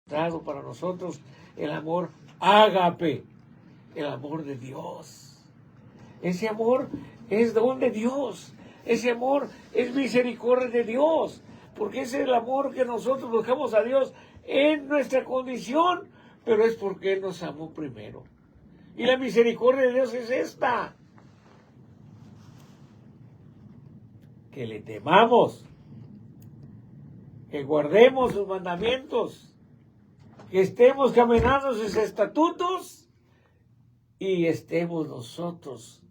dado para nosotros el amor ágape, el amor de Dios. Ese amor es don de Dios. Ese amor es misericordia de Dios. Porque ese es el amor que nosotros buscamos a Dios en nuestra condición, pero es porque Él nos amó primero. Y la misericordia de Dios es esta: que le temamos, que guardemos sus mandamientos, que estemos caminando sus estatutos y estemos nosotros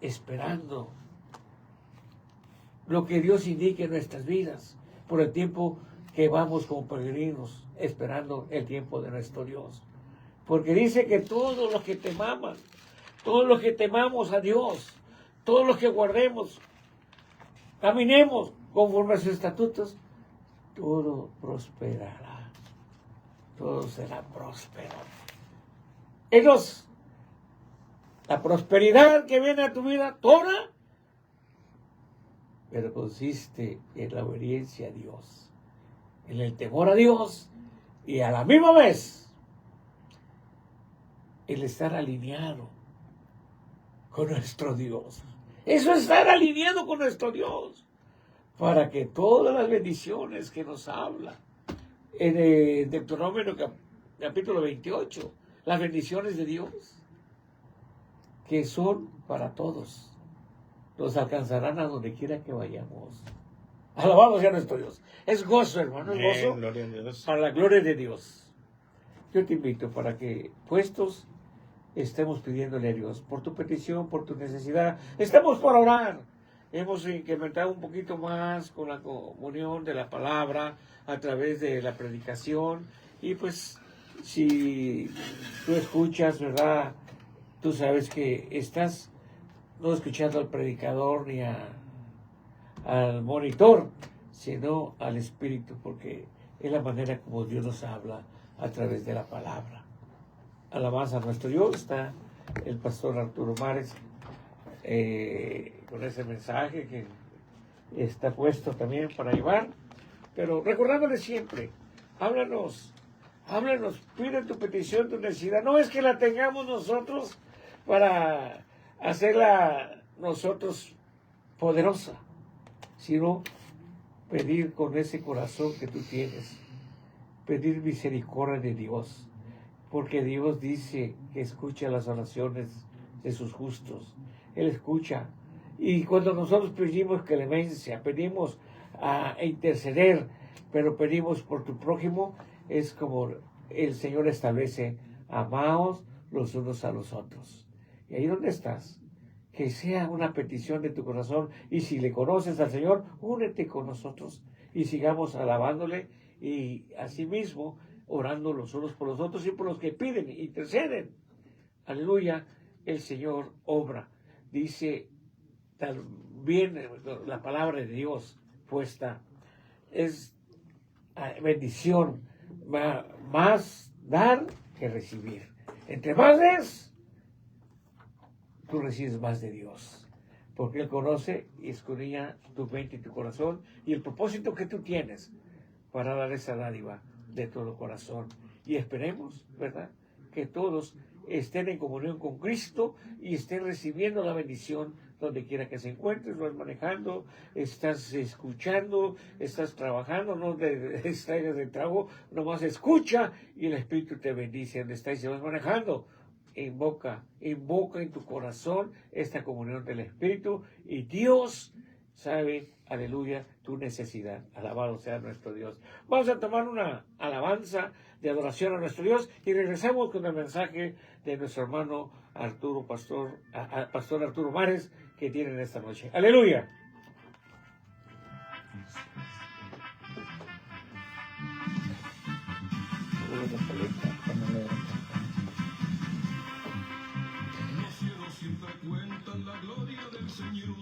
esperando lo que Dios indique en nuestras vidas por el tiempo que vamos como peregrinos esperando el tiempo de nuestro Dios. Porque dice que todos los que temamos, todos los que temamos a Dios, todos los que guardemos, caminemos conforme a sus estatutos, todo prosperará, todo será próspero. Entonces, la prosperidad que viene a tu vida, toda, pero consiste en la obediencia a Dios, en el temor a Dios y a la misma vez el estar alineado con nuestro Dios. Eso es estar alineado con nuestro Dios, para que todas las bendiciones que nos habla en el Deuteronomio capítulo 28, las bendiciones de Dios, que son para todos, nos alcanzarán a donde quiera que vayamos. Alabado sea nuestro Dios. Es gozo, hermano, es gozo para la gloria de Dios. Yo te invito para que, puestos, estemos pidiéndole a Dios por tu petición, por tu necesidad. Estamos por orar. Hemos incrementado un poquito más con la comunión de la palabra a través de la predicación. Y pues, si tú escuchas, ¿verdad? Tú sabes que estás no escuchando al predicador ni al monitor, sino al Espíritu, porque es la manera como Dios nos habla a través de la palabra. Alabanza a nuestro Dios. Está el pastor Arturo Mares con ese mensaje que está puesto también para llevar, pero recordándole siempre, háblanos, pide tu petición, tu necesidad. No es que la tengamos nosotros para hacerla nosotros poderosa, sino pedir con ese corazón que tú tienes, pedir misericordia de Dios, porque Dios dice que escucha las oraciones de sus justos. Él escucha. Y cuando nosotros pedimos clemencia, pedimos a interceder, pero pedimos por tu prójimo, es como el Señor establece: amaos los unos a los otros. Y ahí donde estás, que sea una petición de tu corazón, y si le conoces al Señor, únete con nosotros y sigamos alabándole, y asimismo orando los unos por los otros y por los que piden, interceden. Aleluya, el Señor obra. Dice también la palabra de Dios puesta, es bendición, más dar que recibir. Entre más des, tú recibes más de Dios, porque Él conoce y escudriña tu mente y tu corazón y el propósito que tú tienes para dar esa dádiva de todo corazón. Y esperemos, ¿verdad?, que todos estén en comunión con Cristo y estén recibiendo la bendición donde quiera que se encuentres. Vas manejando, estás escuchando, estás trabajando, no te distraigas del trabajo, nomás escucha y el Espíritu te bendice donde estás y vas manejando. Invoca en tu corazón esta comunión del Espíritu y Dios sabe, aleluya, tu necesidad. Alabado sea nuestro Dios. Vamos a tomar una alabanza de adoración a nuestro Dios y regresamos con el mensaje de nuestro hermano Arturo, pastor Arturo Mares, que tienen esta noche. Aleluya. Los cielos siempre cuentan la gloria del Señor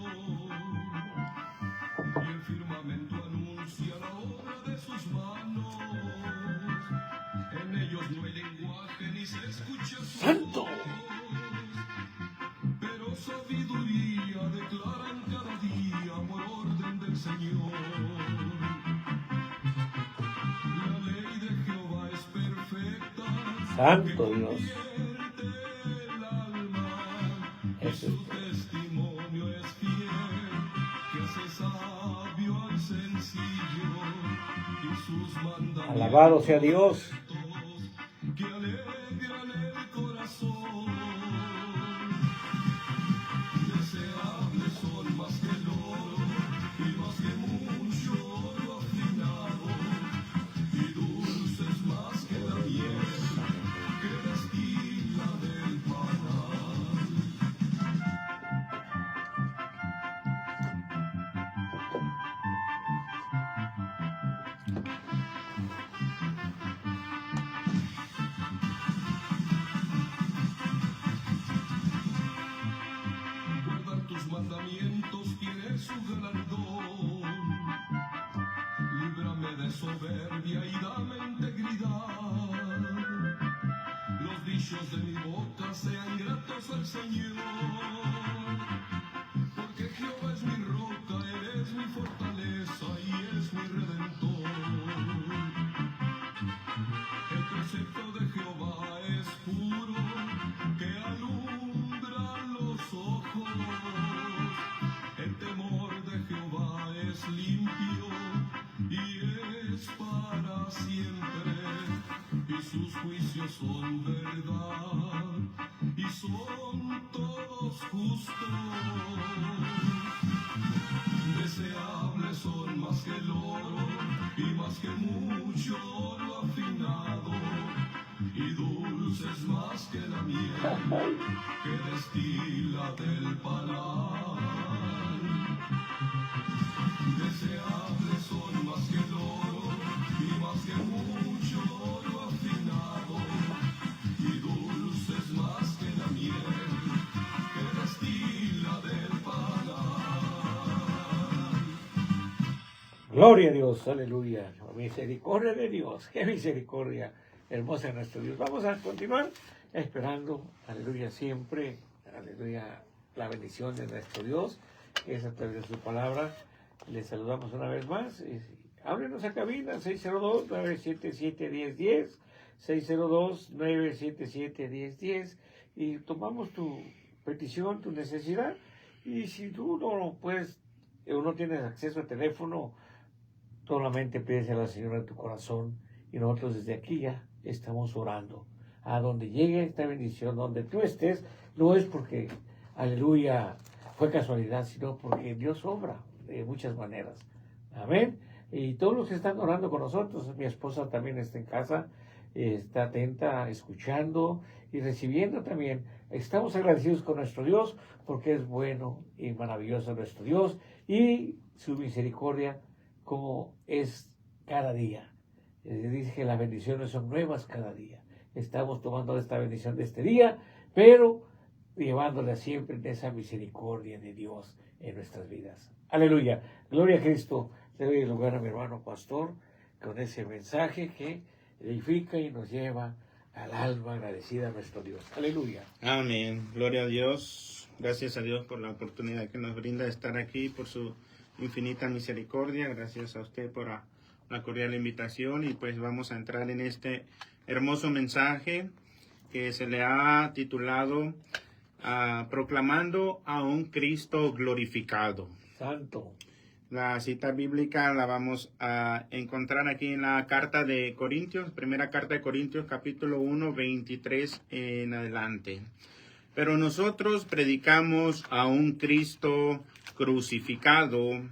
y el firmamento anuncia la obra de sus manos. En ellos no hay lenguaje ni se escucha su ¡Santo! voz, pero sabiduría declaran cada día por orden del Señor. La ley de Santo Dios. el alma, Eso su testimonio es fiel, que hace sabio al sencillo, y sus mandamientos alabado sea Dios. que alegran el corazón. Deseables son más que el oro y más que mucho oro afinado, y dulces más que la miel que destila del panal. Guardar tus mandamientos tiene su galardón. Líbrame de soberbia y dame integridad. Los dichos de mi boca sean gratos al Señor. Porque Jehová es mi roca, Él es mi fortaleza y es mi redentor. El precepto de Jehová es puro, que alumbra los ojos. El temor de Jehová es limpio y es para siempre. Y sus juicios son verdad y son todos justos. Deseables son más que el oro y más que mucho oro afinado, y dulces más que la miel que destila del panal. Deseables son más que el oro y más que mucho oro afinado, y dulces más que la miel que destila del panal. Gloria a Dios, aleluya. Misericordia de Dios, qué misericordia hermosa de nuestro Dios. Vamos a continuar esperando, aleluya, siempre, aleluya, la bendición de nuestro Dios, que es a través de su palabra. Les saludamos una vez más. Háblenos a cabina, 602-977-1010, 602-977-1010, y tomamos tu petición, tu necesidad. Y si tú no puedes, o no tienes acceso al teléfono, solamente pídeselo al Señor en tu corazón, y nosotros desde aquí ya estamos orando. A donde llegue esta bendición, donde tú estés, no es porque, aleluya, fue casualidad, sino porque Dios obra de muchas maneras. Amén. Y todos los que están orando con nosotros, mi esposa también está en casa, está atenta, escuchando y recibiendo también. Estamos agradecidos con nuestro Dios porque es bueno y maravilloso nuestro Dios, y su misericordia como es cada día. Dice que las bendiciones son nuevas cada día. Estamos tomando esta bendición de este día, pero llevándola siempre en esa misericordia de Dios en nuestras vidas. Aleluya. Gloria a Cristo. Le doy el lugar a mi hermano pastor con ese mensaje que edifica y nos lleva al alma agradecida a nuestro Dios. Aleluya. Amén. Gloria a Dios. Gracias a Dios por la oportunidad que nos brinda de estar aquí, por su infinita misericordia. Gracias a usted por la cordial invitación, y pues vamos a entrar en este hermoso mensaje que se le ha titulado Proclamando a un Cristo glorificado. Santo. La cita bíblica la vamos a encontrar aquí en la carta de Corintios, primera carta de Corintios, capítulo 1, 23 en adelante. Pero nosotros predicamos a un Cristo crucificado.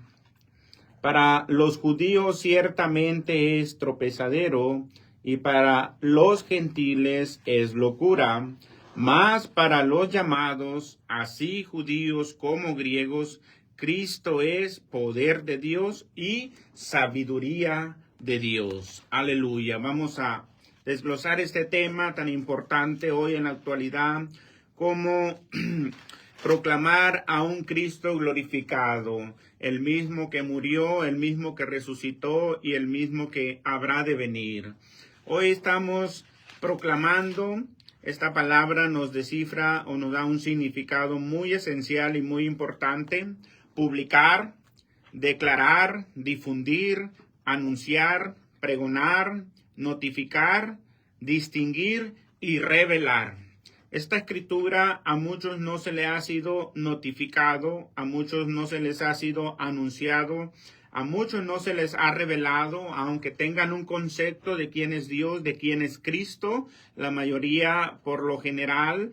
Para los judíos ciertamente es tropezadero, y para los gentiles es locura, mas para los llamados, así judíos como griegos, Cristo es poder de Dios y sabiduría de Dios. Aleluya. Vamos a desglosar este tema tan importante hoy en la actualidad, como proclamar a un Cristo glorificado, el mismo que murió, el mismo que resucitó y el mismo que habrá de venir. Hoy estamos proclamando. Esta palabra nos descifra o nos da un significado muy esencial y muy importante. Publicar, declarar, difundir, anunciar, pregonar, notificar, distinguir y revelar. Esta escritura a muchos no se les ha sido notificado, a muchos no se les ha sido anunciado, a muchos no se les ha revelado, aunque tengan un concepto de quién es Dios, de quién es Cristo. La mayoría, por lo general,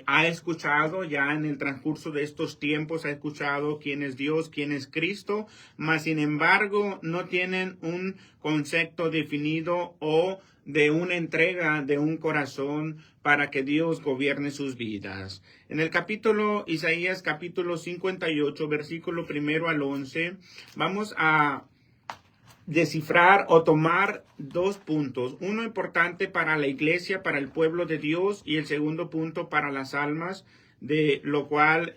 ha escuchado ya en el transcurso de estos tiempos, ha escuchado quién es Dios, quién es Cristo, mas sin embargo no tienen un concepto definido o de una entrega de un corazón para que Dios gobierne sus vidas. En el capítulo Isaías, capítulo 58, versículo 1 al 11, vamos a descifrar o tomar dos puntos. Uno importante para la iglesia, para el pueblo de Dios, y el segundo punto para las almas, de lo cual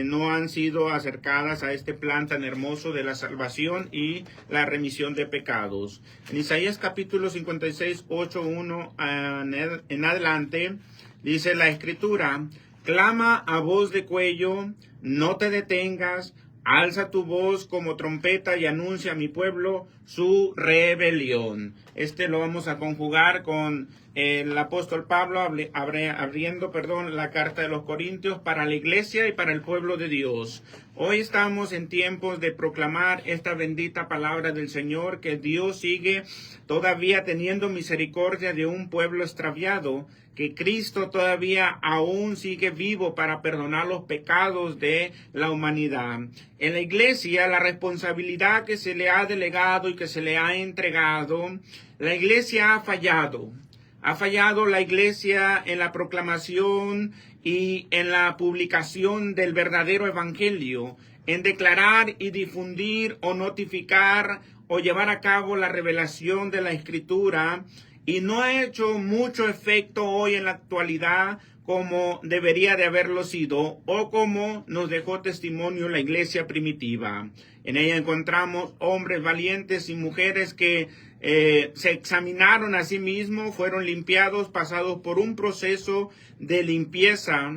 no han sido acercadas a este plan tan hermoso de la salvación y la remisión de pecados. En Isaías capítulo 56, 8:1 en adelante, dice la escritura: clama a voz de cuello, no te detengas, alza tu voz como trompeta y anuncia a mi pueblo su rebelión. Lo vamos a conjugar con el apóstol Pablo abriendo la carta de los Corintios para la iglesia y para el pueblo de Dios. Hoy estamos en tiempos de proclamar esta bendita palabra del Señor, que Dios sigue todavía teniendo misericordia de un pueblo extraviado, que Cristo todavía aún sigue vivo para perdonar los pecados de la humanidad. En la iglesia, la responsabilidad que se le ha delegado y que se le ha entregado, la iglesia ha fallado. Ha fallado la iglesia en la proclamación y en la publicación del verdadero evangelio, en declarar y difundir o notificar o llevar a cabo la revelación de la escritura, y no ha hecho mucho efecto hoy en la actualidad como debería de haberlo sido, o como nos dejó testimonio la iglesia primitiva. En ella encontramos hombres valientes y mujeres que se examinaron a sí mismos, fueron limpiados, pasados por un proceso de limpieza.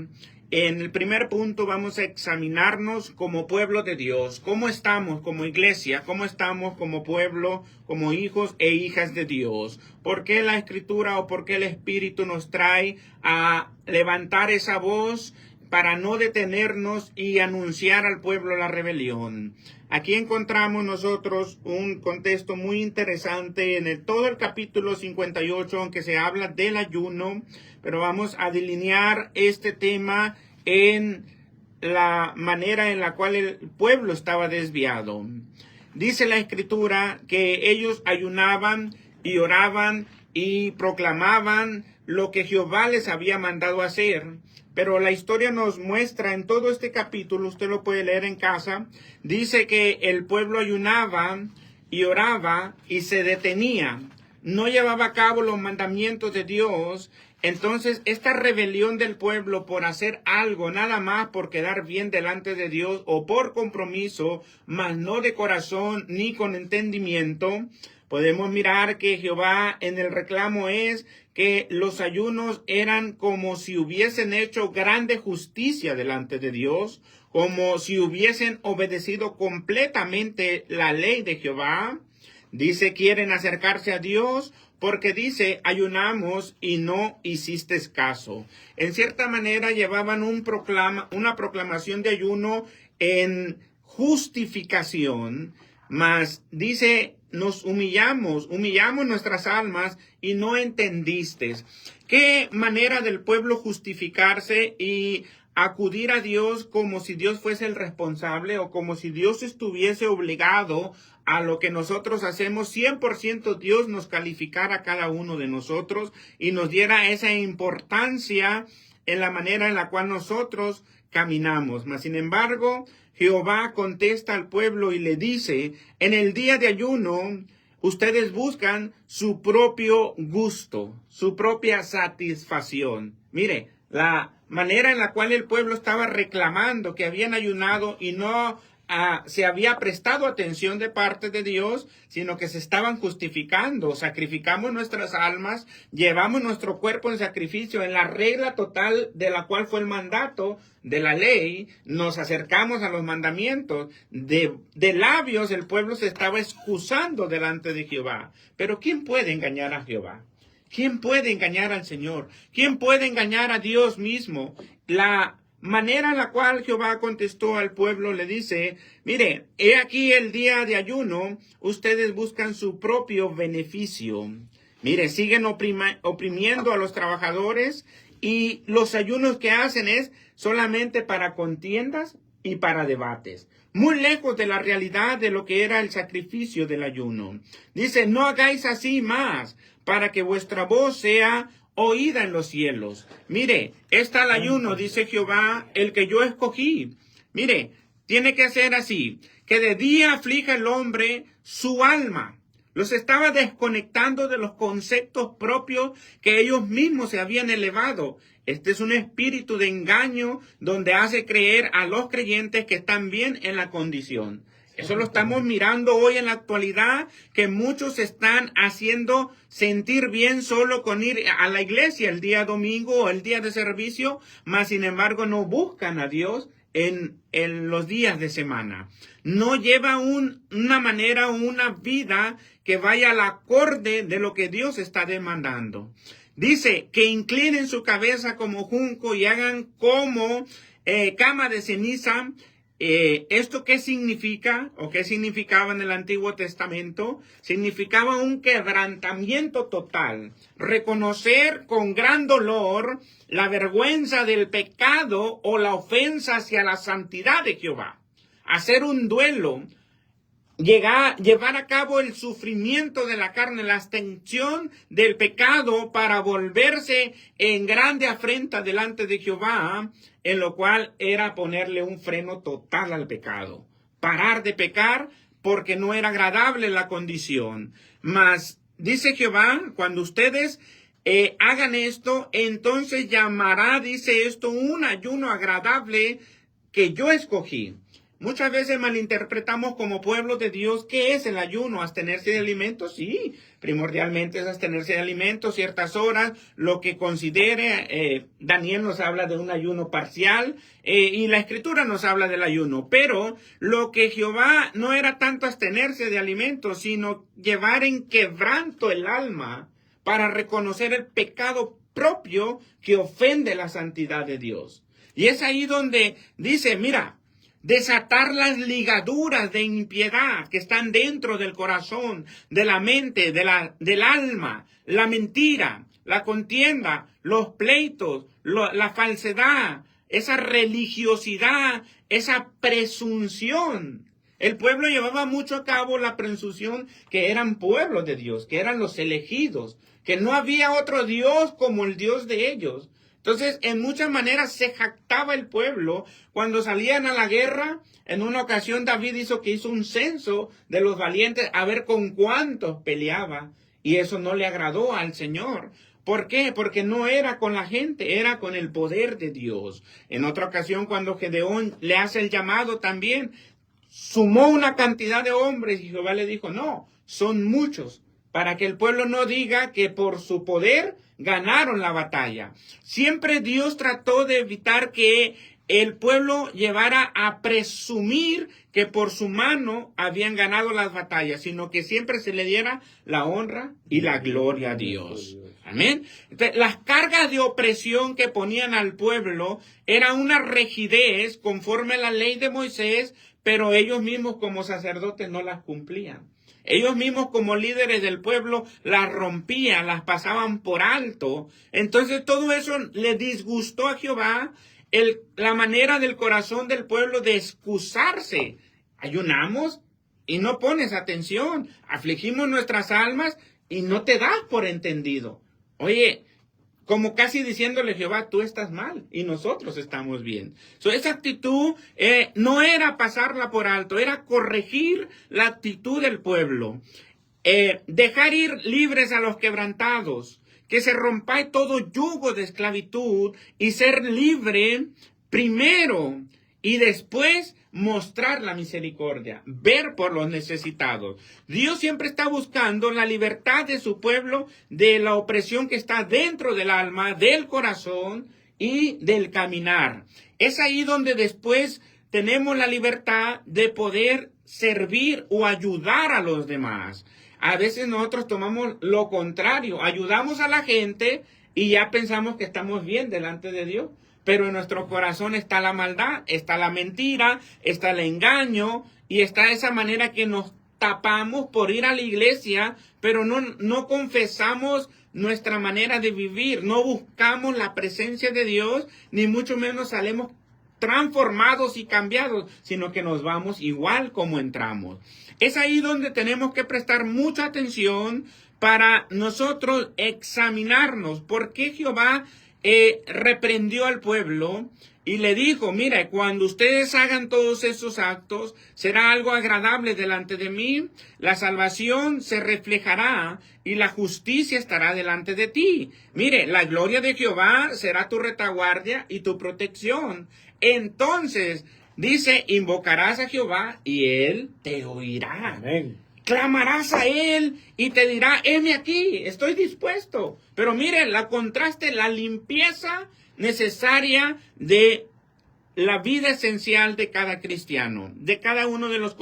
En el primer punto vamos a examinarnos como pueblo de Dios. ¿Cómo estamos como iglesia? ¿Cómo estamos como pueblo, como hijos e hijas de Dios? ¿Por qué la Escritura o por qué el Espíritu nos trae a levantar esa voz para no detenernos y anunciar al pueblo la rebelión? Aquí encontramos nosotros un contexto muy interesante en todo el capítulo 58, aunque se habla del ayuno, pero vamos a delinear este tema en la manera en la cual el pueblo estaba desviado. Dice la Escritura que ellos ayunaban y oraban y proclamaban lo que Jehová les había mandado hacer. Pero la historia nos muestra en todo este capítulo, usted lo puede leer en casa, dice que el pueblo ayunaba y oraba y se detenía, no llevaba a cabo los mandamientos de Dios. Entonces, esta rebelión del pueblo por hacer algo, nada más por quedar bien delante de Dios o por compromiso, mas no de corazón ni con entendimiento, podemos mirar que Jehová en el reclamo es que los ayunos eran como si hubiesen hecho grande justicia delante de Dios, como si hubiesen obedecido completamente la ley de Jehová. Dice, quieren acercarse a Dios porque dice, ayunamos y no hiciste caso. En cierta manera llevaban una proclamación de ayuno en justificación, mas dice, nos humillamos nuestras almas y no entendiste. ¿Qué manera del pueblo justificarse y acudir a Dios como si Dios fuese el responsable o como si Dios estuviese obligado a lo que nosotros hacemos? 100% Dios nos calificara a cada uno de nosotros y nos diera esa importancia en la manera en la cual nosotros caminamos. Mas, sin embargo, Jehová contesta al pueblo y le dice, en el día de ayuno, ustedes buscan su propio gusto, su propia satisfacción. Mire, la manera en la cual el pueblo estaba reclamando que habían ayunado y no se había prestado atención de parte de Dios, sino que se estaban justificando. Sacrificamos nuestras almas, llevamos nuestro cuerpo en sacrificio en la regla total de la cual fue el mandato de la ley, nos acercamos a los mandamientos. De labios el pueblo se estaba excusando delante de Jehová. Pero ¿quién puede engañar a Jehová? ¿Quién puede engañar al Señor? ¿Quién puede engañar a Dios mismo? La manera en la cual Jehová contestó al pueblo le dice, mire, he aquí el día de ayuno, ustedes buscan su propio beneficio. Mire, siguen oprimiendo a los trabajadores y los ayunos que hacen es solamente para contiendas y para debates. Muy lejos de la realidad de lo que era el sacrificio del ayuno. Dice, no hagáis así más, para que vuestra voz sea oída en los cielos. Mire, está el ayuno, dice Jehová, el que yo escogí. Mire, tiene que ser así, que de día aflija el hombre su alma. Los estaba desconectando de los conceptos propios que ellos mismos se habían elevado. Este es un espíritu de engaño donde hace creer a los creyentes que están bien en la condición. Eso lo estamos mirando hoy en la actualidad, que muchos están haciendo sentir bien solo con ir a la iglesia el día domingo o el día de servicio, mas sin embargo no buscan a Dios en los días de semana. No lleva una manera o una vida que vaya al acorde de lo que Dios está demandando. Dice que inclinen su cabeza como junco y hagan como cama de ceniza. ¿Esto qué significa o qué significaba en el Antiguo Testamento? Significaba un quebrantamiento total, reconocer con gran dolor la vergüenza del pecado o la ofensa hacia la santidad de Jehová, hacer un duelo, llevar a cabo el sufrimiento de la carne, la extensión del pecado para volverse en grande afrenta delante de Jehová, en lo cual era ponerle un freno total al pecado. Parar de pecar porque no era agradable la condición. Mas, dice Jehová, cuando ustedes hagan esto, entonces llamará, dice esto, un ayuno agradable que yo escogí. Muchas veces malinterpretamos como pueblo de Dios qué es el ayuno, abstenerse de alimentos. Sí, primordialmente es abstenerse de alimentos ciertas horas, lo que considere. Daniel nos habla de un ayuno parcial y la Escritura nos habla del ayuno. Pero lo que Jehová no era tanto abstenerse de alimentos, sino llevar en quebranto el alma para reconocer el pecado propio que ofende la santidad de Dios. Y es ahí donde dice, mira, desatar las ligaduras de impiedad que están dentro del corazón, de la mente, del alma, la mentira, la contienda, los pleitos, la falsedad, esa religiosidad, esa presunción. El pueblo llevaba mucho a cabo la presunción que eran pueblos de Dios, que eran los elegidos, que no había otro Dios como el Dios de ellos. Entonces, en muchas maneras se jactaba el pueblo cuando salían a la guerra. En una ocasión David hizo un censo de los valientes a ver con cuántos peleaba. Y eso no le agradó al Señor. ¿Por qué? Porque no era con la gente, era con el poder de Dios. En otra ocasión, cuando Gedeón le hace el llamado también, sumó una cantidad de hombres y Jehová le dijo, no, son muchos, para que el pueblo no diga que por su poder ganaron la batalla. Siempre Dios trató de evitar que el pueblo llevara a presumir que por su mano habían ganado las batallas, sino que siempre se le diera la honra y la gloria a Dios. Amén. Entonces, las cargas de opresión que ponían al pueblo era una rigidez conforme a la ley de Moisés, pero ellos mismos como sacerdotes no las cumplían. Ellos mismos como líderes del pueblo las rompían, las pasaban por alto. Entonces todo eso le disgustó a Jehová, la manera del corazón del pueblo de excusarse. Ayunamos y no pones atención. Afligimos nuestras almas y no te das por entendido. Oye, como casi diciéndole Jehová, tú estás mal y nosotros estamos bien. Esa actitud no era pasarla por alto, era corregir la actitud del pueblo. Dejar ir libres a los quebrantados, que se rompa todo yugo de esclavitud y ser libre primero y después mostrar la misericordia, ver por los necesitados. Dios siempre está buscando la libertad de su pueblo de la opresión que está dentro del alma, del corazón y del caminar. Es ahí donde después tenemos la libertad de poder servir o ayudar a los demás. a veces nosotros tomamos lo contrario, ayudamos a la gente y ya pensamos que estamos bien delante de Dios. Pero en nuestro corazón está la maldad, está la mentira, está el engaño y está esa manera que nos tapamos por ir a la iglesia, pero no confesamos nuestra manera de vivir, no buscamos la presencia de Dios, ni mucho menos salimos transformados y cambiados, sino que nos vamos igual como entramos. Es ahí donde tenemos que prestar mucha atención para nosotros examinarnos. ¿Por qué Jehová reprendió al pueblo y le dijo, mira, cuando ustedes hagan todos esos actos, será algo agradable delante de mí, la salvación se reflejará y la justicia estará delante de ti? Mire, la gloria de Jehová será tu retaguardia y tu protección. Entonces, dice, invocarás a Jehová y él te oirá. Amén. Clamarás a él y te dirá, heme aquí, estoy dispuesto. Pero miren, la contraste, la limpieza necesaria de la vida esencial de cada cristiano, de cada uno de los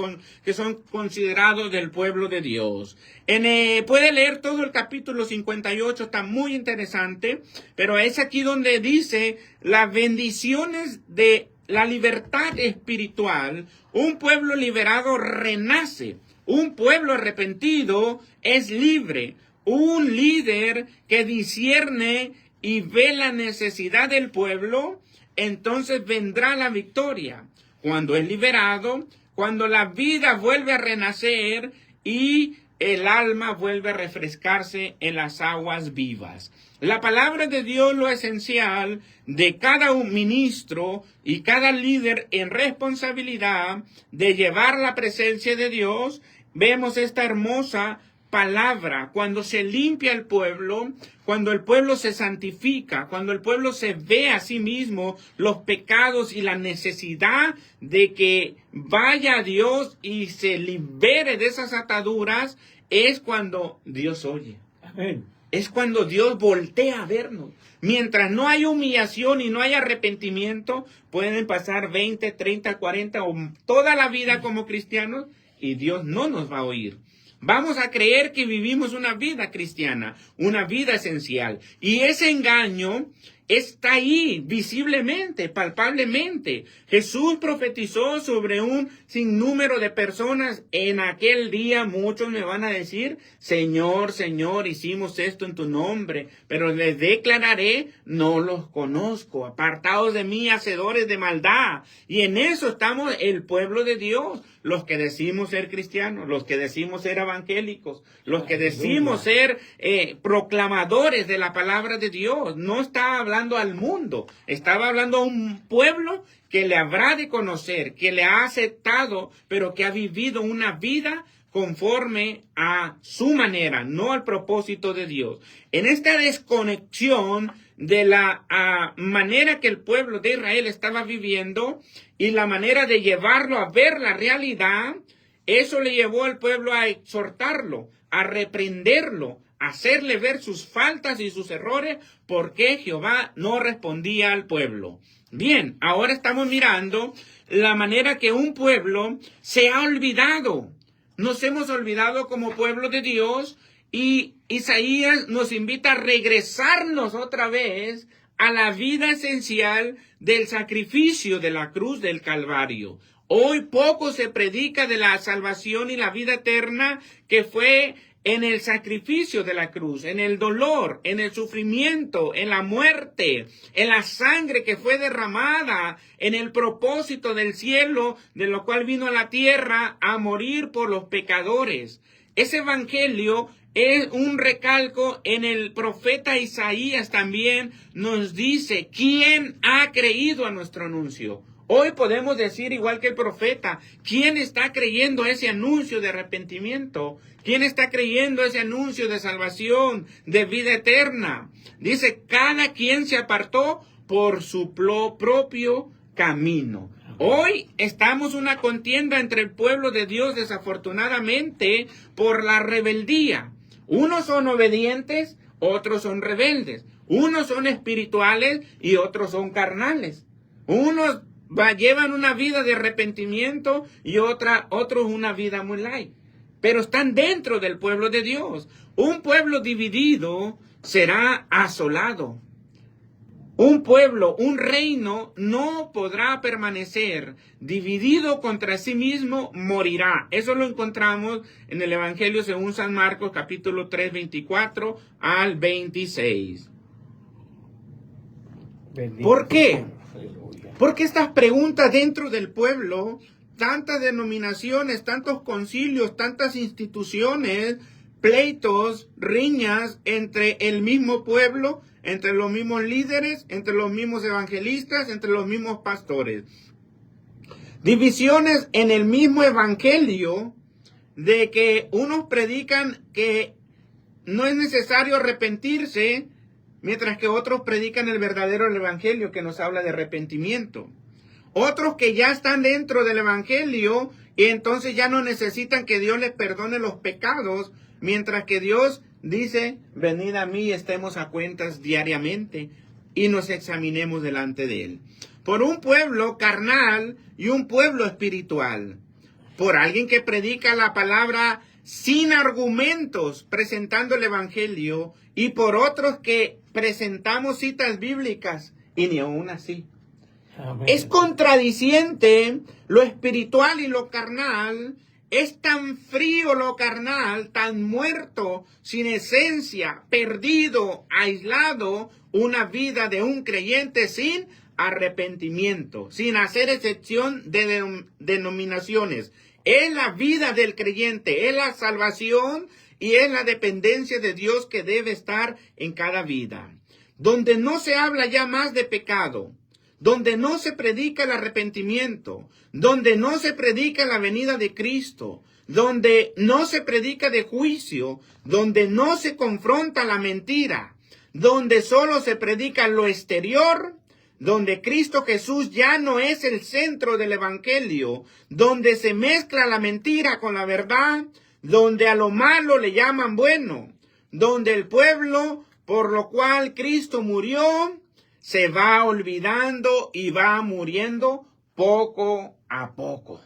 que son considerados del pueblo de Dios. Puede leer todo el capítulo 58, está muy interesante, pero es aquí donde dice las bendiciones de la libertad espiritual. Un pueblo liberado renace. Un pueblo arrepentido es libre. Un líder que discierne y ve la necesidad del pueblo, entonces vendrá la victoria. Cuando es liberado, cuando la vida vuelve a renacer y el alma vuelve a refrescarse en las aguas vivas. La palabra de Dios, lo esencial de cada ministro y cada líder en responsabilidad de llevar la presencia de Dios. Vemos esta hermosa palabra, cuando se limpia el pueblo, cuando el pueblo se santifica, cuando el pueblo se ve a sí mismo los pecados y la necesidad de que vaya a Dios y se libere de esas ataduras, es cuando Dios oye. Amén. Es cuando Dios voltea a vernos. Mientras no hay humillación y no hay arrepentimiento, pueden pasar 20, 30, 40 o toda la vida como cristianos y Dios no nos va a oír. Vamos a creer que vivimos una vida cristiana, una vida esencial. Y ese engaño está ahí visiblemente, palpablemente. Jesús profetizó sobre un sinnúmero de personas. En aquel día muchos me van a decir, Señor, Señor, hicimos esto en tu nombre. Pero les declararé, no los conozco. Apartados de mí, hacedores de maldad. Y en eso estamos el pueblo de Dios. Los que decimos ser cristianos, los que decimos ser evangélicos, los que decimos ser proclamadores de la palabra de Dios. No está hablando al mundo, estaba hablando a un pueblo que le habrá de conocer, que le ha aceptado, pero que ha vivido una vida conforme a su manera, no al propósito de Dios. En esta desconexión de la manera que el pueblo de Israel estaba viviendo y la manera de llevarlo a ver la realidad, eso le llevó al pueblo a exhortarlo, a reprenderlo, a hacerle ver sus faltas y sus errores, porque Jehová no respondía al pueblo. Bien, ahora estamos mirando la manera que un pueblo se ha olvidado. Nos hemos olvidado como pueblo de Dios y Isaías nos invita a regresarnos otra vez a la vida esencial del sacrificio de la cruz del Calvario. Hoy poco se predica de la salvación y la vida eterna que fue en el sacrificio de la cruz, en el dolor, en el sufrimiento, en la muerte, en la sangre que fue derramada, en el propósito del cielo, de lo cual vino a la tierra a morir por los pecadores. Ese evangelio es un recalco. En el profeta Isaías también nos dice, ¿quién ha creído a nuestro anuncio? Hoy podemos decir, igual que el profeta, ¿quién está creyendo ese anuncio de arrepentimiento? ¿Quién está creyendo ese anuncio de salvación, de vida eterna? Dice, cada quien se apartó por su propio camino. Hoy estamos en una contienda entre el pueblo de Dios, desafortunadamente, por la rebeldía. Unos son obedientes, otros son rebeldes. Unos son espirituales y otros son carnales. Unos llevan una vida de arrepentimiento y otros una vida muy light. pero están dentro del pueblo de Dios. Un pueblo dividido será asolado. Un pueblo, un reino no podrá permanecer. Dividido contra sí mismo, morirá. Eso lo encontramos en el Evangelio según San Marcos, capítulo 3, 24 al 26. Bendito ¿Por qué? sea. Aleluya. Porque estas preguntas dentro del pueblo, tantas denominaciones, tantos concilios, tantas instituciones, pleitos, riñas entre el mismo pueblo, entre los mismos líderes, entre los mismos evangelistas, entre los mismos pastores. Divisiones en el mismo evangelio, de que unos predican que no es necesario arrepentirse, mientras que otros predican el verdadero evangelio que nos habla de arrepentimiento. Otros que ya están dentro del evangelio y entonces ya no necesitan que Dios les perdone los pecados, mientras que Dios dice, venid a mí y estemos a cuentas diariamente y nos examinemos delante de Él. Por un pueblo carnal y un pueblo espiritual. Por alguien que predica la palabra sin argumentos, presentando el evangelio, y por otros que presentamos citas bíblicas y ni aún así. Amén. Es contradiciente lo espiritual y lo carnal. Es tan frío lo carnal, tan muerto, sin esencia, perdido, aislado, una vida de un creyente sin arrepentimiento, sin hacer excepción de denominaciones. Es la vida del creyente, es la salvación y es la dependencia de Dios que debe estar en cada vida. Donde no se habla ya más de pecado, donde no se predica el arrepentimiento, donde no se predica la venida de Cristo, donde no se predica de juicio, donde no se confronta la mentira, donde solo se predica lo exterior, donde Cristo Jesús ya no es el centro del evangelio, donde se mezcla la mentira con la verdad, donde a lo malo le llaman bueno, donde el pueblo por lo cual Cristo murió se va olvidando y va muriendo poco a poco.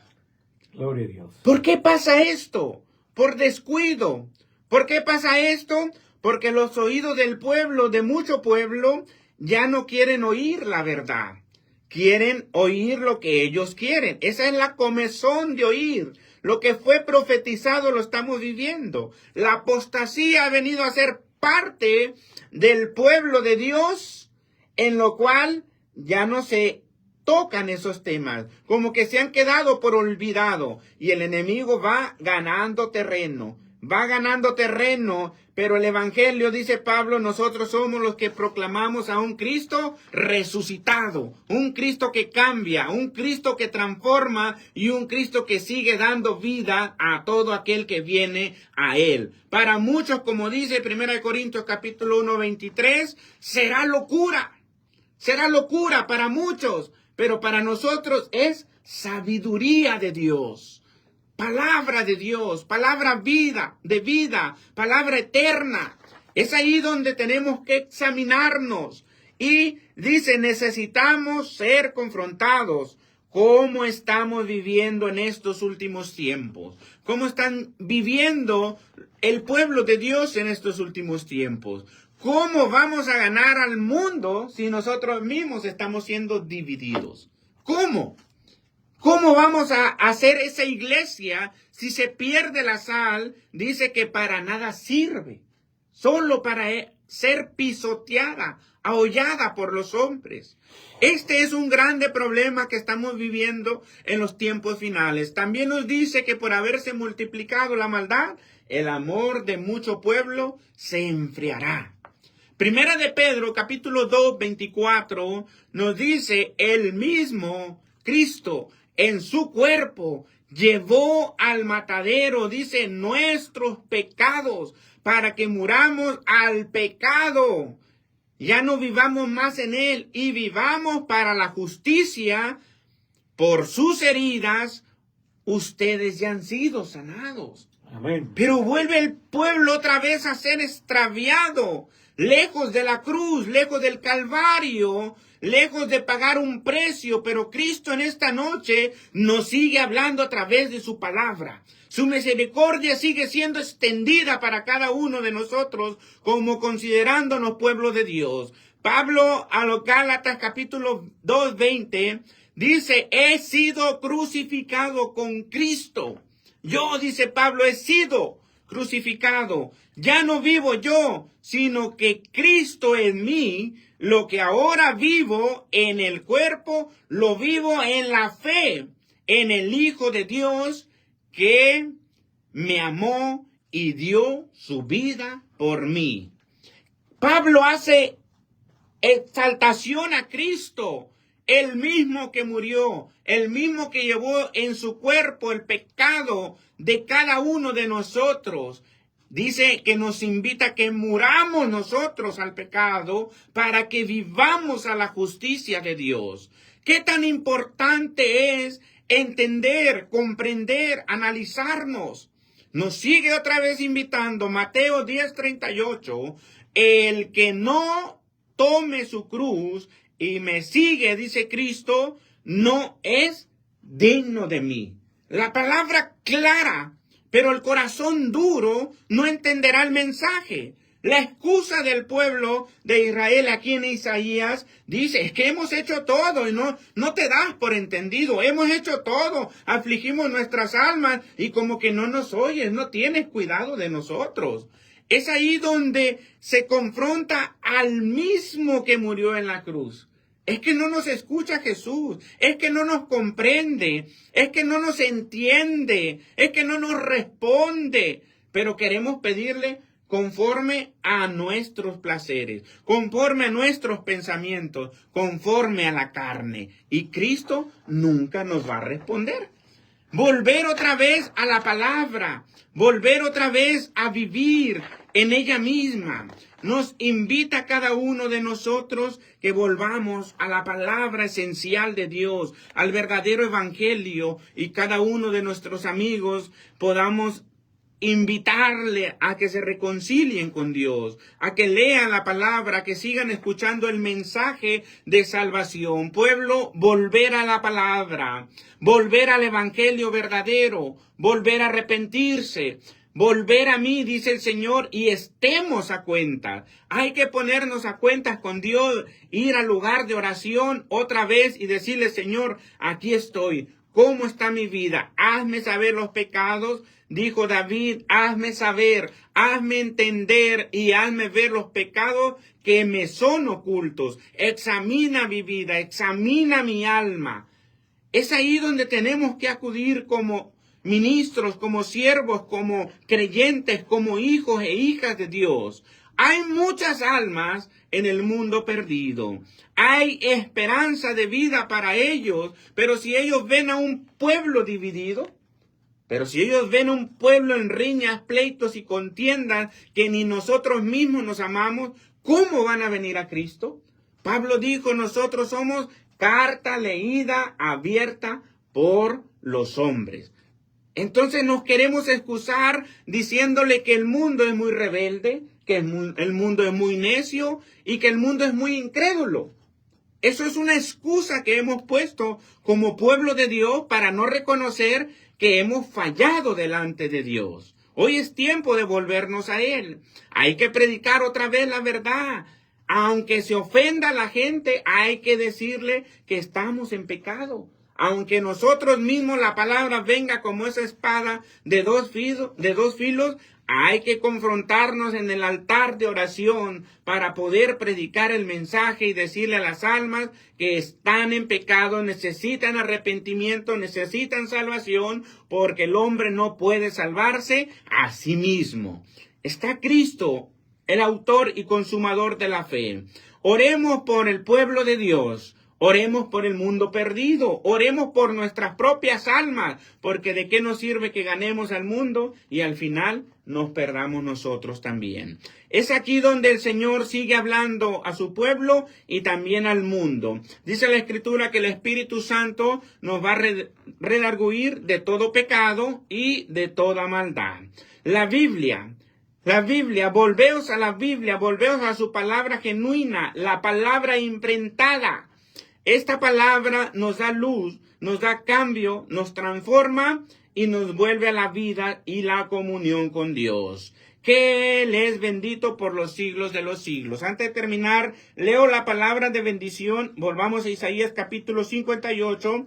Gloria a Dios. ¿Por qué pasa esto? Por descuido. ¿Por qué pasa esto? Porque los oídos del pueblo, de mucho pueblo, ya no quieren oír la verdad. Quieren oír lo que ellos quieren. Esa es la comezón de oír. Lo que fue profetizado lo estamos viviendo. La apostasía ha venido a ser parte del pueblo de Dios, en lo cual ya no se tocan esos temas, como que se han quedado por olvidado, y el enemigo va ganando terreno, pero el evangelio, dice Pablo, nosotros somos los que proclamamos a un Cristo resucitado, un Cristo que cambia, un Cristo que transforma y un Cristo que sigue dando vida a todo aquel que viene a Él. Para muchos, como dice 1 Corintios capítulo 1, 23, será locura para muchos, pero para nosotros es sabiduría de Dios. Palabra de Dios, palabra de vida, palabra eterna. Es ahí donde tenemos que examinarnos. Y dice, necesitamos ser confrontados. ¿Cómo estamos viviendo en estos últimos tiempos? ¿Cómo están viviendo el pueblo de Dios en estos últimos tiempos? ¿Cómo vamos a ganar al mundo si nosotros mismos estamos siendo divididos? ¿Cómo? ¿Cómo vamos a hacer esa iglesia si se pierde la sal? Dice que para nada sirve, solo para ser pisoteada, ahollada por los hombres. Este es un grande problema que estamos viviendo en los tiempos finales. También nos dice que por haberse multiplicado la maldad, el amor de mucho pueblo se enfriará. Primera de Pedro, capítulo 2, 24, nos dice, el mismo Cristo en su cuerpo llevó al matadero, dice, nuestros pecados, para que muramos al pecado. Ya no vivamos más en él y vivamos para la justicia. Por sus heridas, ustedes ya han sido sanados. Amén. Pero vuelve el pueblo otra vez a ser extraviado, lejos de la cruz, lejos del Calvario, lejos de pagar un precio. Pero Cristo en esta noche nos sigue hablando a través de su palabra. Su misericordia sigue siendo extendida para cada uno de nosotros como considerándonos pueblo de Dios. Pablo a los Gálatas capítulo 2:20 dice, he sido crucificado con Cristo. Yo, dice Pablo, he sido crucificado. Ya no vivo yo, sino que Cristo en mí. Lo que ahora vivo en el cuerpo, lo vivo en la fe, en el Hijo de Dios que me amó y dio su vida por mí. Pablo hace exaltación a Cristo, el mismo que murió, el mismo que llevó en su cuerpo el pecado de cada uno de nosotros. Dice que nos invita a que muramos nosotros al pecado para que vivamos a la justicia de Dios. ¿Qué tan importante es entender, comprender, analizarnos? Nos sigue otra vez invitando Mateo 10:38, el que no tome su cruz y me sigue, dice Cristo, no es digno de mí. La palabra clara, pero el corazón duro no entenderá el mensaje. La excusa del pueblo de Israel aquí en Isaías dice, es que hemos hecho todo y no te das por entendido. Hemos hecho todo, afligimos nuestras almas y como que no nos oyes, no tienes cuidado de nosotros. Es ahí donde se confronta al mismo que murió en la cruz. Es que no nos escucha Jesús, es que no nos comprende, es que no nos entiende, es que no nos responde, pero queremos pedirle conforme a nuestros placeres, conforme a nuestros pensamientos, conforme a la carne. Y Cristo nunca nos va a responder. Volver otra vez a la palabra, volver otra vez a vivir en ella misma. Nos invita a cada uno de nosotros que volvamos a la palabra esencial de Dios, al verdadero evangelio, y cada uno de nuestros amigos podamos invitarle a que se reconcilien con Dios, a que lean la palabra, a que sigan escuchando el mensaje de salvación. Pueblo, volver a la palabra, volver al evangelio verdadero, volver a arrepentirse, volver a mí, dice el Señor, y estemos a cuenta. Hay que ponernos a cuentas con Dios, ir al lugar de oración otra vez y decirle, Señor, aquí estoy. ¿Cómo está mi vida? Hazme saber los pecados. Dijo David, hazme saber, hazme entender y hazme ver los pecados que me son ocultos. Examina mi vida, examina mi alma. Es ahí donde tenemos que acudir como ministros, como siervos, como creyentes, como hijos e hijas de Dios. Hay muchas almas en el mundo perdido. Hay esperanza de vida para ellos, pero si ellos ven a un pueblo dividido, pero si ellos ven un pueblo en riñas, pleitos y contiendas que ni nosotros mismos nos amamos, ¿cómo van a venir a Cristo? Pablo dijo, nosotros somos carta leída, abierta por los hombres. Entonces nos queremos excusar diciéndole que el mundo es muy rebelde, que el mundo es muy necio y que el mundo es muy incrédulo. Eso es una excusa que hemos puesto como pueblo de Dios para no reconocer que hemos fallado delante de Dios. Hoy es tiempo de volvernos a Él. Hay que predicar otra vez la verdad. Aunque se ofenda a la gente, hay que decirle que estamos en pecado. Aunque nosotros mismos la palabra venga como esa espada de dos filos, hay que confrontarnos en el altar de oración para poder predicar el mensaje y decirle a las almas que están en pecado, necesitan arrepentimiento, necesitan salvación, porque el hombre no puede salvarse a sí mismo. Está Cristo, el autor y consumador de la fe. Oremos por el pueblo de Dios. Oremos por el mundo perdido, oremos por nuestras propias almas, porque de qué nos sirve que ganemos al mundo y al final nos perdamos nosotros también. Es aquí donde el Señor sigue hablando a su pueblo y también al mundo. Dice la Escritura que el Espíritu Santo nos va a redarguir de todo pecado y de toda maldad. La Biblia, volveos a la Biblia, volveos a su palabra genuina, la palabra imprentada. Esta palabra nos da luz, nos da cambio, nos transforma y nos vuelve a la vida y la comunión con Dios. Que Él es bendito por los siglos de los siglos. Antes de terminar, leo la palabra de bendición. Volvamos a Isaías capítulo 58,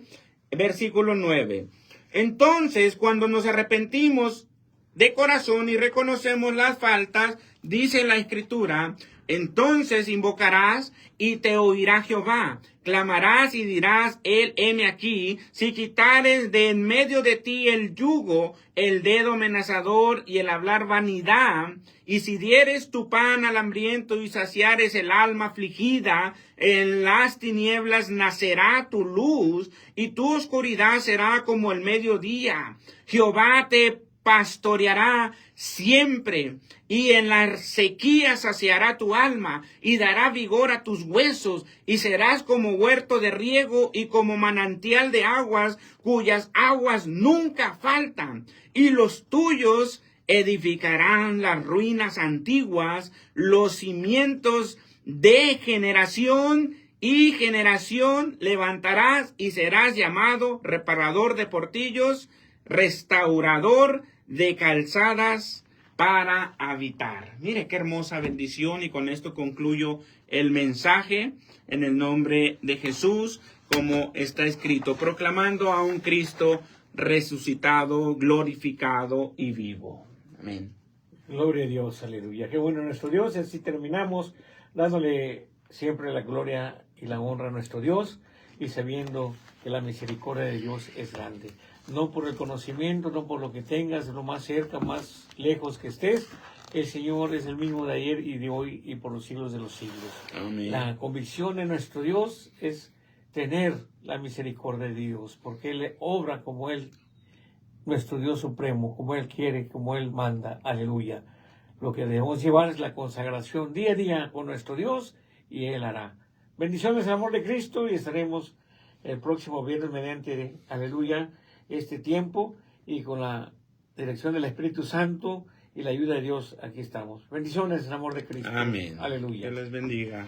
versículo 9. Entonces, cuando nos arrepentimos de corazón y reconocemos las faltas, dice la Escritura, entonces invocarás y te oirá Jehová. Clamarás y dirás, Él, heme aquí. Si quitares de en medio de ti el yugo, el dedo amenazador y el hablar vanidad, y si dieres tu pan al hambriento y saciares el alma afligida, en las tinieblas nacerá tu luz, y tu oscuridad será como el mediodía. Jehová te pastoreará siempre, y en la sequía saciará tu alma, y dará vigor a tus huesos, y serás como huerto de riego, y como manantial de aguas, cuyas aguas nunca faltan, y los tuyos edificarán las ruinas antiguas, los cimientos de generación y generación levantarás, y serás llamado reparador de portillos, restaurador de calzadas para habitar. Mire qué hermosa bendición, y con esto concluyo el mensaje en el nombre de Jesús, como está escrito, proclamando a un Cristo resucitado, glorificado y vivo. Amén. Gloria a Dios, aleluya. Qué bueno nuestro Dios. Así terminamos dándole siempre la gloria y la honra a nuestro Dios y sabiendo que la misericordia de Dios es grande. No por el conocimiento, no por lo que tengas, lo más cerca, más lejos que estés. El Señor es el mismo de ayer y de hoy y por los siglos de los siglos. Amén. La convicción de nuestro Dios es tener la misericordia de Dios, porque Él obra como Él, nuestro Dios supremo, como Él quiere, como Él manda. Aleluya. Lo que debemos llevar es la consagración día a día con nuestro Dios y Él hará. Bendiciones al amor de Cristo y estaremos el próximo viernes mediante, aleluya, este tiempo y con la dirección del Espíritu Santo y la ayuda de Dios aquí estamos. Bendiciones en amor de Cristo. Amén. Aleluya. Dios les bendiga.